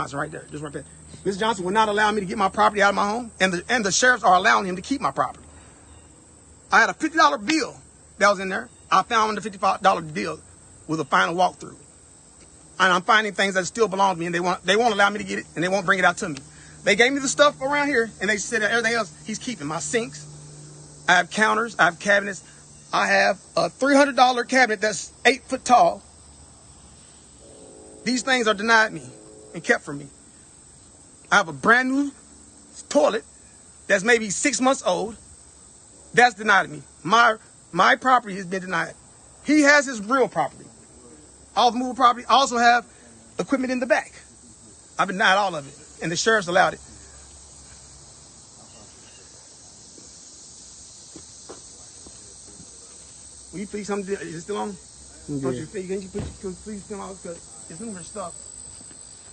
Johnson right there, just right there. Mr. Johnson will not allow me to get my property out of my home, and the sheriffs are allowing him to keep my property. I had a $50 bill that was in there. I found the $55 bill with a final walkthrough. And I'm finding things that still belong to me, and they won't allow me to get it, and they won't bring it out to me. They gave me the stuff around here, and they said that everything else he's keeping. My sinks, I have counters, I have cabinets. I have a $300 cabinet that's 8 foot tall. These things are denied me and kept from me. I have a brand new toilet that's maybe 6 months old. That's denied me. My property has been denied. He has his real property. All the movable property. I also have equipment in the back. I've been denied all of it, and the sheriff's allowed it. Will you please come? Is it still on? Yeah. Can you please come out, because it's numerous stuff.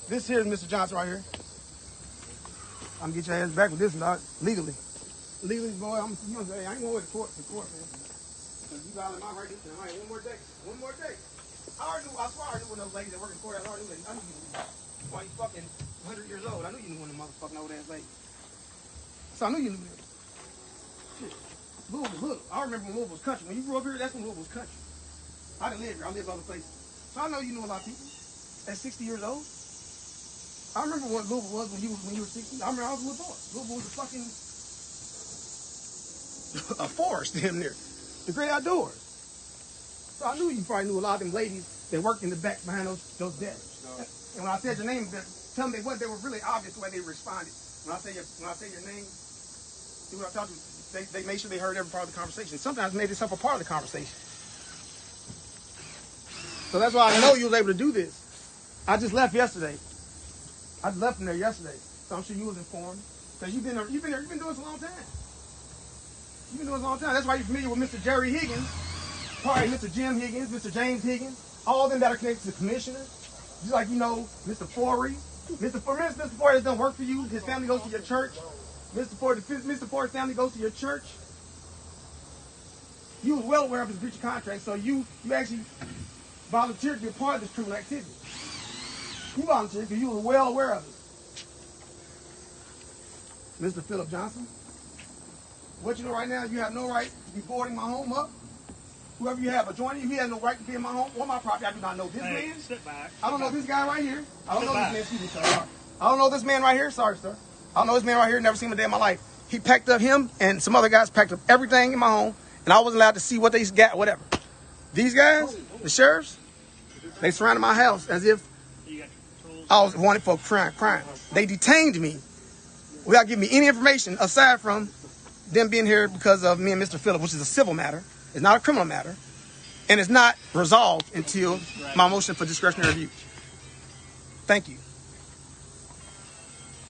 This here is Mr. Johnson right here. I'm gonna get your ass back with this one, legally. Legally, boy, I ain't going with the court, man. You violate my right this time. One more day. I swear I knew one of those ladies that work in court. I knew you knew. Why you fucking 100 years old? I knew you knew one of them motherfucking old ass ladies. So I knew you knew that. Shit. Louisville, look. I remember when Louisville was country. When you grew up here, that's when Louisville was country. I didn't live here. I lived other places. So I know you knew a lot of people. At 60 years old. I remember what Louisville was when you were 60. I remember I was a little boy. Louisville was a fucking a forest damn near. The great outdoors. So I knew you probably knew a lot of them ladies that worked in the back behind those desks. And when I said your name, tell me they were really obvious the way they responded. When I say your name, see what I talked to, they made sure they heard every part of the conversation. Sometimes made this up a part of the conversation. So that's why I know you was able to do this. I just left yesterday. I just left from there yesterday. So I'm sure you was informed. Because you've been doing this a long time. You've been doing this a long time. That's why you're familiar with Mr. Jerry Higgins, probably Mr. Jim Higgins, Mr. James Higgins, all of them that are connected to the commissioner. Just like you know Mr. Forey. Mr. Forey has done work for you. His family goes to your church. Mr. Ford's family goes to your church. You was well aware of his breach of contract, so you actually volunteered to be a part of this criminal activity. You volunteered because you were well aware of it. Mr. Philip Johnson, what you know right now, you have no right to be boarding my home up. Whoever you have joining you, he has no right to be in my home or my property. I do not know this man. Sit back. I don't know this guy right here. I don't know this man. Excuse me, sir. I don't know this man right here. Sorry, sir. I don't know this man right here. Never seen him a day in my life. He packed up, him and some other guys packed up everything in my home, and I wasn't allowed to see what they got, whatever. These guys, the sheriffs, they surrounded my house as if I was wanted for crime. They detained me without giving me any information aside from them being here because of me and Mr. Phillip, which is a civil matter. It's not a criminal matter. And it's not resolved until my motion for discretionary review. Thank you.